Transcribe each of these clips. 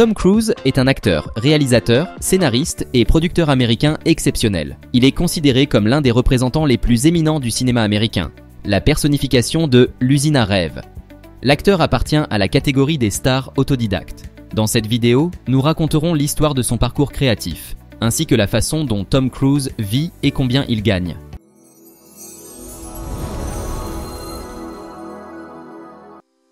Tom Cruise est un acteur, réalisateur, scénariste et producteur américain exceptionnel. Il est considéré comme l'un des représentants les plus éminents du cinéma américain, la personnification de l'usine à rêves. L'acteur appartient à la catégorie des stars autodidactes. Dans cette vidéo, nous raconterons l'histoire de son parcours créatif, ainsi que la façon dont Tom Cruise vit et combien il gagne.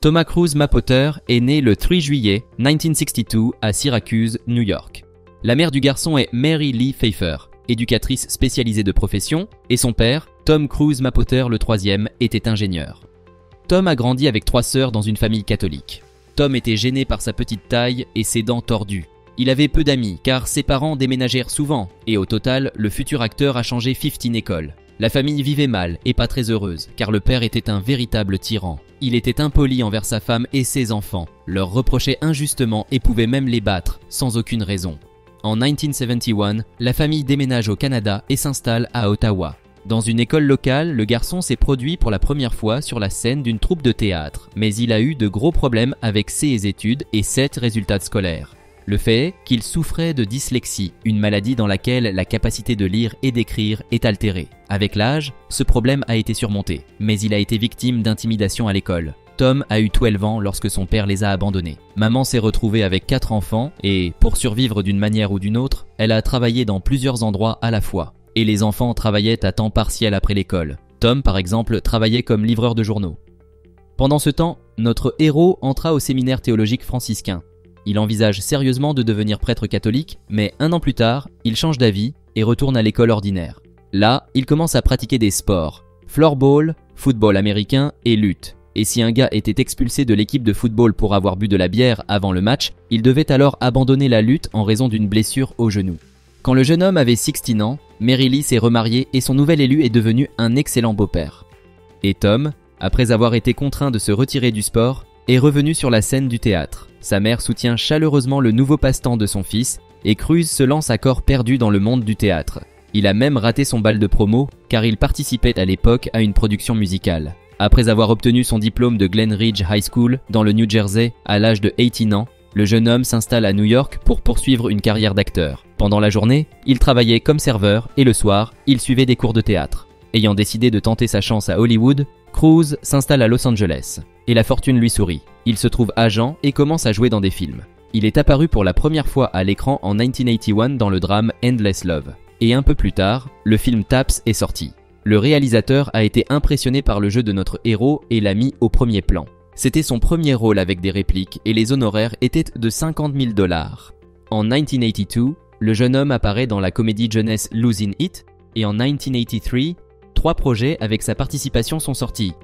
Thomas Cruise Mapother est né le 3 juillet 1962 à Syracuse, New York. La mère du garçon est Mary Lee Pfeiffer, éducatrice spécialisée de profession, et son père, Tom Cruise Mapother le troisième, était ingénieur. Tom a grandi avec 3 sœurs dans une famille catholique. Tom était gêné par sa petite taille et ses dents tordues. Il avait peu d'amis car ses parents déménagèrent souvent et au total, le futur acteur a changé 15 écoles. La famille vivait mal et pas très heureuse car le père était un véritable tyran. Il était impoli envers sa femme et ses enfants, leur reprochait injustement et pouvait même les battre sans aucune raison. En 1971, la famille déménage au Canada et s'installe à Ottawa. Dans une école locale, le garçon s'est produit pour la première fois sur la scène d'une troupe de théâtre, mais il a eu de gros problèmes avec ses études et 7 résultats scolaires. Le fait est qu'il souffrait de dyslexie, une maladie dans laquelle la capacité de lire et d'écrire est altérée. Avec l'âge, ce problème a été surmonté, mais il a été victime d'intimidation à l'école. Tom a eu 12 ans lorsque son père les a abandonnés. Maman s'est retrouvée avec 4 enfants et, pour survivre d'une manière ou d'une autre, elle a travaillé dans plusieurs endroits à la fois. Et les enfants travaillaient à temps partiel après l'école. Tom, par exemple, travaillait comme livreur de journaux. Pendant ce temps, notre héros entra au séminaire théologique franciscain. Il envisage sérieusement de devenir prêtre catholique, mais 1 an plus tard, il change d'avis et retourne à l'école ordinaire. Là, il commence à pratiquer des sports, floorball, football américain et lutte. Et si un gars était expulsé de l'équipe de football pour avoir bu de la bière avant le match, il devait alors abandonner la lutte en raison d'une blessure au genou. Quand le jeune homme avait 16 ans, Mary Lee s'est remariée et son nouvel élu est devenu un excellent beau-père. Et Tom, après avoir été contraint de se retirer du sport, est revenu sur la scène du théâtre. Sa mère soutient chaleureusement le nouveau passe-temps de son fils et Cruise se lance à corps perdu dans le monde du théâtre. Il a même raté son bal de promo car il participait à l'époque à une production musicale. Après avoir obtenu son diplôme de Glen Ridge High School dans le New Jersey à l'âge de 18 ans, le jeune homme s'installe à New York pour poursuivre une carrière d'acteur. Pendant la journée, il travaillait comme serveur et le soir, il suivait des cours de théâtre. Ayant décidé de tenter sa chance à Hollywood, Cruise s'installe à Los Angeles. Et la fortune lui sourit. Il se trouve agent et commence à jouer dans des films. Il est apparu pour la première fois à l'écran en 1981 dans le drame Endless Love. Et un peu plus tard, le film Taps est sorti. Le réalisateur a été impressionné par le jeu de notre héros et l'a mis au premier plan. C'était son premier rôle avec des répliques et les honoraires étaient de $50 000. En 1982, le jeune homme apparaît dans la comédie jeunesse Losing It et en 1983, 3 projets avec sa participation sont sortis.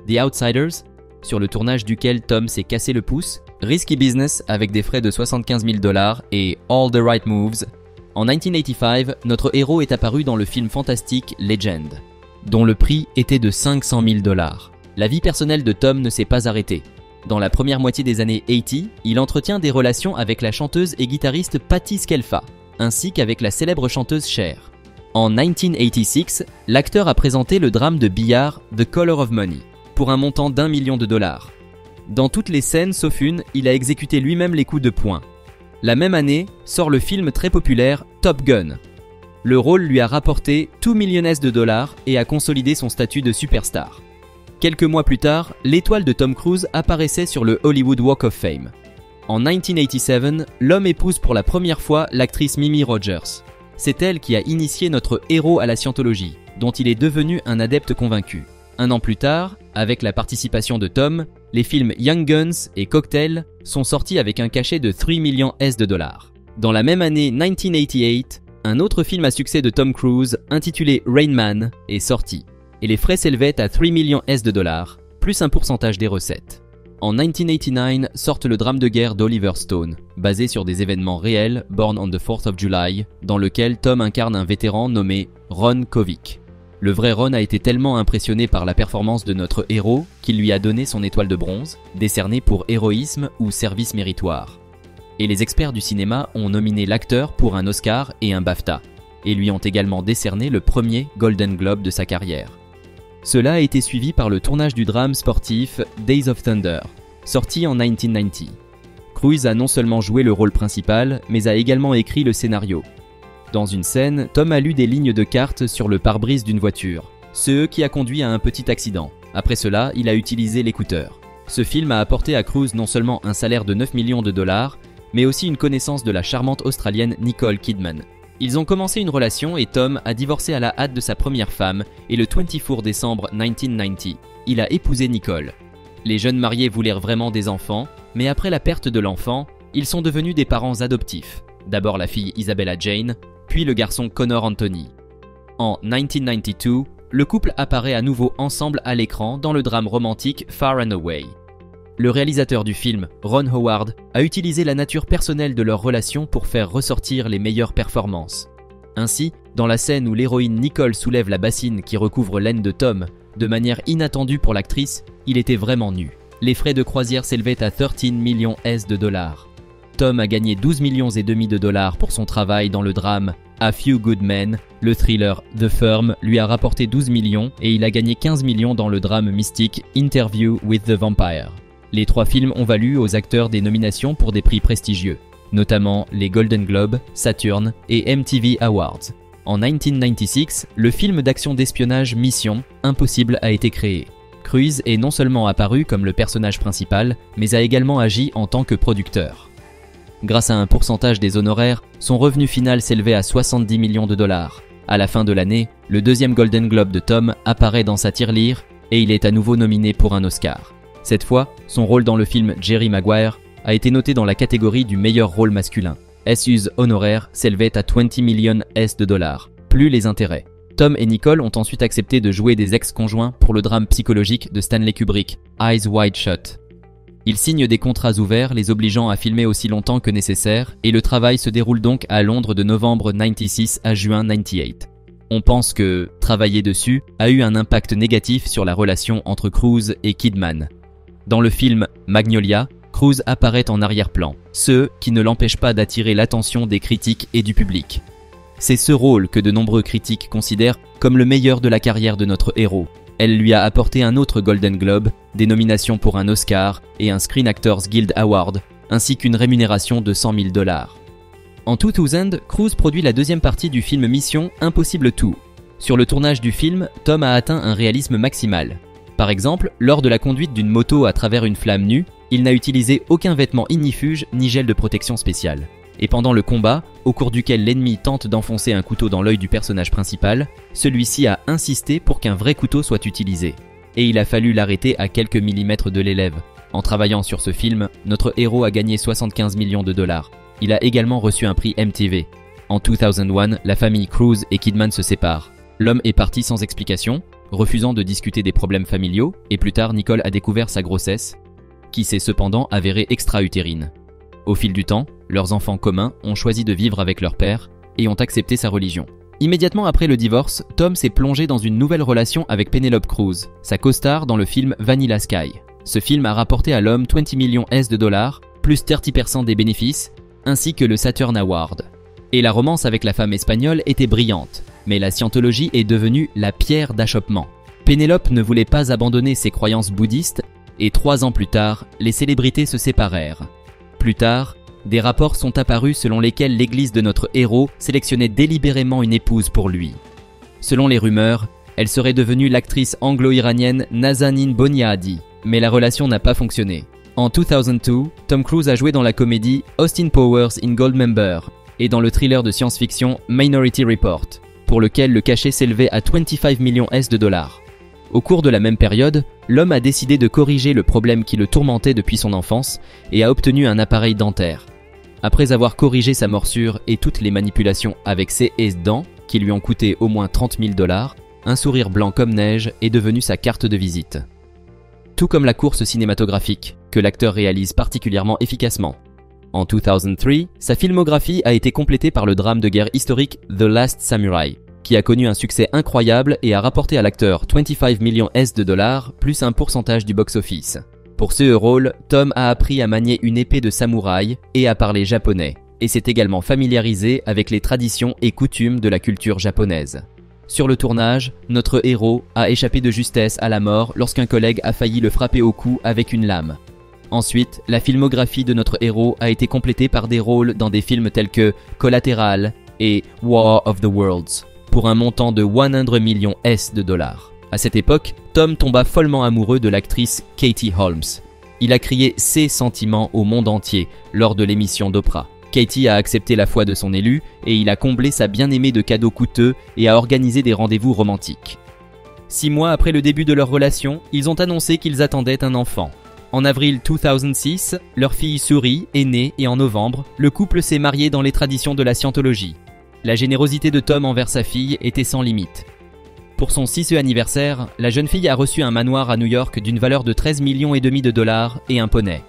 The Outsiders, sur le tournage duquel Tom s'est cassé le pouce, Risky Business avec des frais de $75 000 et All the Right Moves. En 1985, notre héros est apparu dans le film fantastique Legend, dont le prix était de $500 000. La vie personnelle de Tom ne s'est pas arrêtée. Dans la première moitié des années 80, il entretient des relations avec la chanteuse et guitariste Patti Scelfa, ainsi qu'avavec la célèbre chanteuse Cher. En 1986, l'acteur a présenté le drame de billard The Color of Money, pour un montant d'$1 million. Dans toutes les scènes sauf une, il a exécuté lui-même les coups de poing. La même année, sort le film très populaire Top Gun. Le rôle lui a rapporté $2 millions et a consolidé son statut de superstar. Quelques mois plus tard, l'étoile de Tom Cruise apparaissait sur le Hollywood Walk of Fame. En 1987, l'homme épouse pour la première fois l'actrice Mimi Rogers. C'est elle qui a initié notre héros à la scientologie, dont il est devenu un adepte convaincu. 1 an plus tard, avec la participation de Tom, les films Young Guns et Cocktail sont sortis avec un cachet de $3 millions. Dans la même année 1988, un autre film à succès de Tom Cruise, intitulé Rain Man, est sorti, et les frais s'élevaient à $3 millions, plus un pourcentage des recettes. En 1989 sortent le drame de guerre d'Oliver Stone, basé sur des événements réels, Born on the 4th of July, dans lequel Tom incarne un vétéran nommé Ron Kovic. Le vrai Ron a été tellement impressionné par la performance de notre héros qu'il lui a donné son étoile de bronze, décernée pour héroïsme ou service méritoire. Et les experts du cinéma ont nominé l'acteur pour un Oscar et un BAFTA, et lui ont également décerné le premier Golden Globe de sa carrière. Cela a été suivi par le tournage du drame sportif Days of Thunder, sorti en 1990. Cruise a non seulement joué le rôle principal, mais a également écrit le scénario. Dans une scène, Tom a lu des lignes de cartes sur le pare-brise d'une voiture, ce qui a conduit à un petit accident. Après cela, il a utilisé l'écouteur. Ce film a apporté à Cruise non seulement un salaire de 9 millions de dollars, mais aussi une connaissance de la charmante Australienne Nicole Kidman. Ils ont commencé une relation et Tom a divorcé à la hâte de sa première femme et le 24 décembre 1990, il a épousé Nicole. Les jeunes mariés voulaient vraiment des enfants, mais après la perte de l'enfant, ils sont devenus des parents adoptifs. D'abord la fille Isabella Jane, puis le garçon Connor Anthony. En 1992, le couple apparaît à nouveau ensemble à l'écran dans le drame romantique Far and Away. Le réalisateur du film, Ron Howard, a utilisé la nature personnelle de leur relation pour faire ressortir les meilleures performances. Ainsi, dans la scène où l'héroïne Nicole soulève la bassine qui recouvre l'aine de Tom, de manière inattendue pour l'actrice, il était vraiment nu. Les frais de croisière s'élevaient à 13 millions de dollars. Tom a gagné 12 millions et demi de dollars pour son travail dans le drame A Few Good Men. Le thriller The Firm lui a rapporté 12 millions et il a gagné 15 millions dans le drame mystique Interview with the Vampire. Les 3 films ont valu aux acteurs des nominations pour des prix prestigieux, notamment les Golden Globes, Saturn et MTV Awards. En 1996, le film d'action d'espionnage Mission Impossible a été créé. Cruise est non seulement apparu comme le personnage principal, mais a également agi en tant que producteur. Grâce à un pourcentage des honoraires, son revenu final s'élevait à 70 millions de dollars. À la fin de l'année, le 2e Golden Globe de Tom apparaît dans sa tirelire et il est à nouveau nominé pour un Oscar. Cette fois, son rôle dans le film Jerry Maguire a été noté dans la catégorie du meilleur rôle masculin. SU's honoraires s'élevaient à 20 millions de dollars, plus les intérêts. Tom et Nicole ont ensuite accepté de jouer des ex-conjoints pour le drame psychologique de Stanley Kubrick, Eyes Wide Shut. Ils signent des contrats ouverts les obligeant à filmer aussi longtemps que nécessaire et le travail se déroule donc à Londres de novembre 96 à juin 98. On pense que travailler dessus a eu un impact négatif sur la relation entre Cruise et Kidman. Dans le film Magnolia, Cruise apparaît en arrière-plan, ce qui ne l'empêche pas d'attirer l'attention des critiques et du public. C'est ce rôle que de nombreux critiques considèrent comme le meilleur de la carrière de notre héros. Elle lui a apporté un autre Golden Globe, des nominations pour un Oscar et un Screen Actors Guild Award, ainsi qu'une rémunération de 100 000 dollars. En 2000, Cruise produit la 2e partie du film Mission Impossible 2. Sur le tournage du film, Tom a atteint un réalisme maximal. Par exemple, lors de la conduite d'une moto à travers une flamme nue, il n'a utilisé aucun vêtement ignifuge ni gel de protection spécial. Et pendant le combat, au cours duquel l'ennemi tente d'enfoncer un couteau dans l'œil du personnage principal, celui-ci a insisté pour qu'un vrai couteau soit utilisé. Et il a fallu l'arrêter à quelques millimètres de l'élève. En travaillant sur ce film, notre héros a gagné 75 millions de dollars. Il a également reçu un prix MTV. En 2001, la famille Cruise et Kidman se séparent. L'homme est parti sans explication, refusant de discuter des problèmes familiaux, et plus tard Nicole a découvert sa grossesse, qui s'est cependant avérée extra-utérine. Au fil du temps, leurs enfants communs ont choisi de vivre avec leur père et ont accepté sa religion. Immédiatement après le divorce, Tom s'est plongé dans une nouvelle relation avec Penelope Cruz, sa co-star dans le film Vanilla Sky. Ce film a rapporté à l'homme 20 millions de dollars, plus 30% des bénéfices, ainsi que le Saturn Award. Et la romance avec la femme espagnole était brillante, mais la scientologie est devenue la pierre d'achoppement. Penelope ne voulait pas abandonner ses croyances bouddhistes, et 3 ans plus tard, les célébrités se séparèrent. Plus tard, des rapports sont apparus selon lesquels l'église de notre héros sélectionnait délibérément une épouse pour lui. Selon les rumeurs, elle serait devenue l'actrice anglo-iranienne Nazanin Boniadi, mais la relation n'a pas fonctionné. En 2002, Tom Cruise a joué dans la comédie Austin Powers in Goldmember et dans le thriller de science-fiction Minority Report, pour lequel le cachet s'élevait à 25 millions de dollars. Au cours de la même période, l'homme a décidé de corriger le problème qui le tourmentait depuis son enfance et a obtenu un appareil dentaire. Après avoir corrigé sa morsure et toutes les manipulations avec ses dents, qui lui ont coûté au moins 30 000 dollars, un sourire blanc comme neige est devenu sa carte de visite. Tout comme la course cinématographique, que l'acteur réalise particulièrement efficacement. En 2003, sa filmographie a été complétée par le drame de guerre historique The Last Samurai, qui a connu un succès incroyable et a rapporté à l'acteur 25 millions de dollars, plus un pourcentage du box-office. Pour ce rôle, Tom a appris à manier une épée de samouraï et à parler japonais, et s'est également familiarisé avec les traditions et coutumes de la culture japonaise. Sur le tournage, notre héros a échappé de justesse à la mort lorsqu'un collègue a failli le frapper au cou avec une lame. Ensuite, la filmographie de notre héros a été complétée par des rôles dans des films tels que Collateral et War of the Worlds, pour un montant de 100 millions de dollars. À cette époque, Tom tomba follement amoureux de l'actrice Katie Holmes. Il a crié ses sentiments au monde entier lors de l'émission d'Oprah. Katie a accepté la foi de son élu et il a comblé sa bien-aimée de cadeaux coûteux et a organisé des rendez-vous romantiques. 6 mois après le début de leur relation, ils ont annoncé qu'ils attendaient un enfant. En avril 2006, leur fille Suri est née et en novembre, le couple s'est marié dans les traditions de la scientologie. La générosité de Tom envers sa fille était sans limite. Pour son 6e anniversaire, la jeune fille a reçu un manoir à New York d'une valeur de 13,5 millions de dollars et un poney.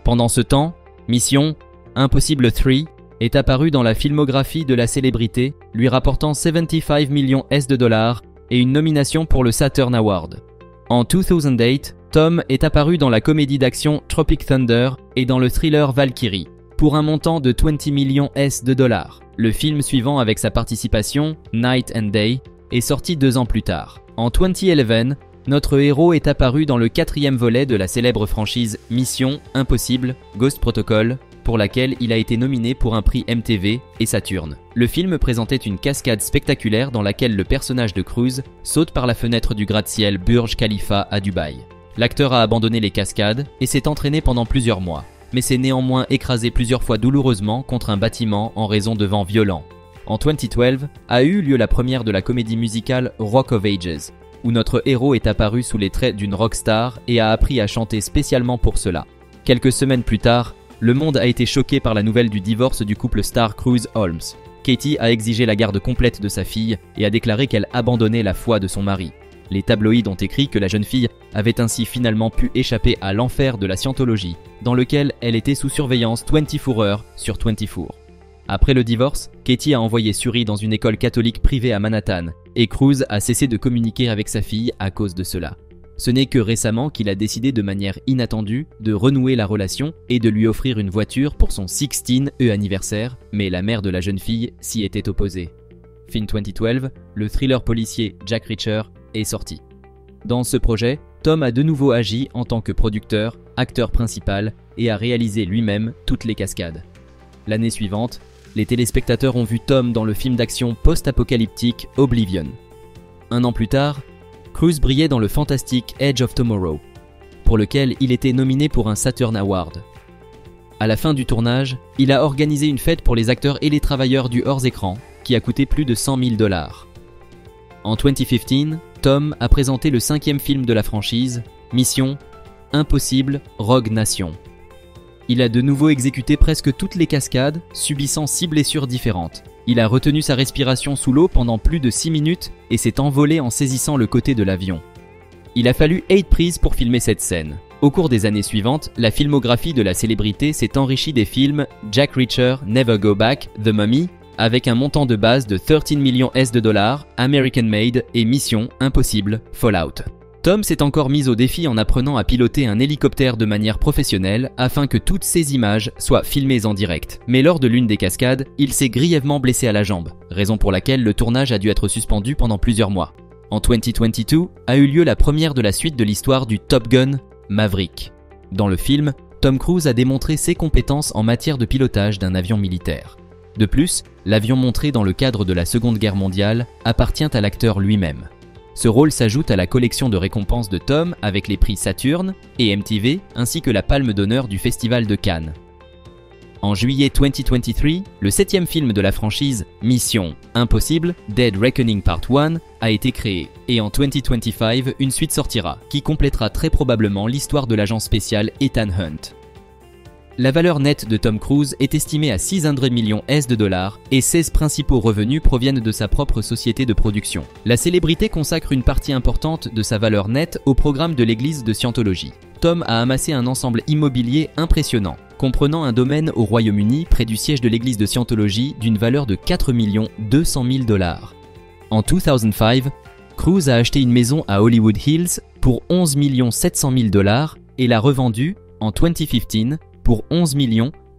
Pendant ce temps, Mission Impossible 3 est apparu dans la filmographie de la célébrité, lui rapportant 75 millions de dollars et une nomination pour le Saturn Award. En 2008, Tom est apparu dans la comédie d'action Tropic Thunder et dans le thriller Valkyrie, pour un montant de 20 millions de dollars. Le film suivant avec sa participation, Night and Day, est sorti 2 ans plus tard. En 2011, notre héros est apparu dans le 4e volet de la célèbre franchise Mission Impossible Ghost Protocol, pour laquelle il a été nominé pour un prix MTV et Saturn. Le film présentait une cascade spectaculaire dans laquelle le personnage de Cruise saute par la fenêtre du gratte-ciel Burj Khalifa à Dubaï. L'acteur a abandonné les cascades et s'est entraîné pendant plusieurs mois, mais s'est néanmoins écrasé plusieurs fois douloureusement contre un bâtiment en raison de vents violents. En 2012, a eu lieu la première de la comédie musicale Rock of Ages, où notre héros est apparu sous les traits d'une rockstar et a appris à chanter spécialement pour cela. Quelques semaines plus tard, le monde a été choqué par la nouvelle du divorce du couple star Cruise-Holmes. Katie a exigé la garde complète de sa fille et a déclaré qu'elle abandonnait la foi de son mari. Les tabloïds ont écrit que la jeune fille avait ainsi finalement pu échapper à l'enfer de la scientologie, dans lequel elle était sous surveillance 24 heures sur 24. Après le divorce, Katie a envoyé Suri dans une école catholique privée à Manhattan, et Cruise a cessé de communiquer avec sa fille à cause de cela. Ce n'est que récemment qu'il a décidé de manière inattendue de renouer la relation et de lui offrir une voiture pour son 16e anniversaire, mais la mère de la jeune fille s'y était opposée. Fin 2012, le thriller policier Jack Reacher est sorti. Dans ce projet, Tom a de nouveau agi en tant que producteur, acteur principal et a réalisé lui-même toutes les cascades. L'année suivante, les téléspectateurs ont vu Tom dans le film d'action post-apocalyptique Oblivion. 1 an plus tard, Cruise brillait dans le fantastique Edge of Tomorrow, pour lequel il était nominé pour un Saturn Award. À la fin du tournage, il a organisé une fête pour les acteurs et les travailleurs du hors-écran, qui a coûté plus de 100 000 dollars. En 2015, Tom a présenté le 5e film de la franchise, Mission Impossible Rogue Nation. Il a de nouveau exécuté presque toutes les cascades, subissant 6 blessures différentes. Il a retenu sa respiration sous l'eau pendant plus de 6 minutes et s'est envolé en saisissant le côté de l'avion. Il a fallu 8 prises pour filmer cette scène. Au cours des années suivantes, la filmographie de la célébrité s'est enrichie des films Jack Reacher, Never Go Back, The Mummy, avec un montant de base de 13 millions de dollars, American Made et Mission Impossible Fallout. Tom s'est encore mis au défi en apprenant à piloter un hélicoptère de manière professionnelle afin que toutes ces images soient filmées en direct. Mais lors de l'une des cascades, il s'est grièvement blessé à la jambe, raison pour laquelle le tournage a dû être suspendu pendant plusieurs mois. En 2022, a eu lieu la première de la suite de l'histoire du Top Gun Maverick. Dans le film, Tom Cruise a démontré ses compétences en matière de pilotage d'un avion militaire. De plus, l'avion montré dans le cadre de la Seconde Guerre mondiale appartient à l'acteur lui-même. Ce rôle s'ajoute à la collection de récompenses de Tom avec les prix Saturn et MTV ainsi que la Palme d'honneur du Festival de Cannes. En juillet 2023, le 7e film de la franchise Mission Impossible Dead Reckoning Part 1 a été créé et en 2025, une suite sortira qui complétera très probablement l'histoire de l'agent spécial Ethan Hunt. La valeur nette de Tom Cruise est estimée à 600 millions de dollars et 16 principaux revenus proviennent de sa propre société de production. La célébrité consacre une partie importante de sa valeur nette au programme de l'église de Scientologie. Tom a amassé un ensemble immobilier impressionnant, comprenant un domaine au Royaume-Uni près du siège de l'église de Scientologie d'une valeur de 4 200 000 dollars. En 2005, Cruise a acheté une maison à Hollywood Hills pour 11 700 000 dollars et l'a revendue en 2015 pour 11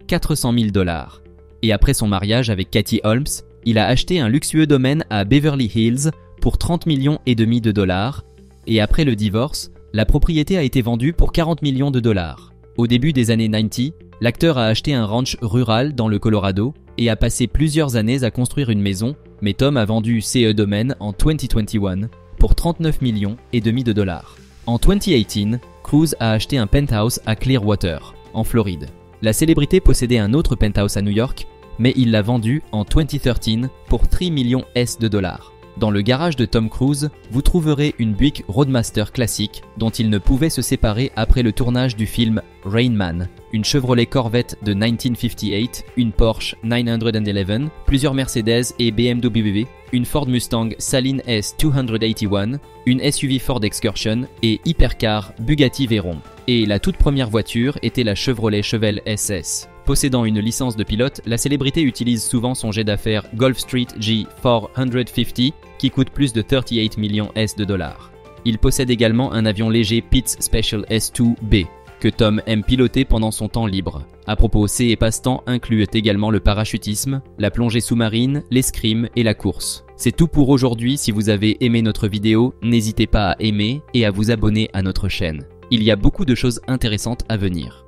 400 000 dollars. Et après son mariage avec Katie Holmes, il a acheté un luxueux domaine à Beverly Hills pour 30 millions et demi de dollars. Et après le divorce, la propriété a été vendue pour 40 millions de dollars. Au début des années 90, l'acteur a acheté un ranch rural dans le Colorado et a passé plusieurs années à construire une maison, mais Tom a vendu ce domaine en 2021 pour 39 millions et demi de dollars. En 2018, Cruise a acheté un penthouse à Clearwater, en Floride. La célébrité possédait un autre penthouse à New York, mais il l'a vendu en 2013 pour 3 millions de dollars. Dans le garage de Tom Cruise, vous trouverez une Buick Roadmaster classique dont il ne pouvait se séparer après le tournage du film Rain Man, une Chevrolet Corvette de 1958, une Porsche 911, plusieurs Mercedes et BMW, une Ford Mustang Saleen S281, une SUV Ford Excursion et hypercar Bugatti Veyron. Et la toute première voiture était la Chevrolet Chevelle SS. Possédant une licence de pilote, la célébrité utilise souvent son jet d'affaires Gulfstreet G450 qui coûte plus de 38 millions de dollars. Il possède également un avion léger Pitts Special S2B que Tom aime piloter pendant son temps libre. À propos, ses passe-temps incluent également le parachutisme, la plongée sous-marine, l'escrime et la course. C'est tout pour aujourd'hui. Si vous avez aimé notre vidéo, n'hésitez pas à aimer et à vous abonner à notre chaîne. Il y a beaucoup de choses intéressantes à venir.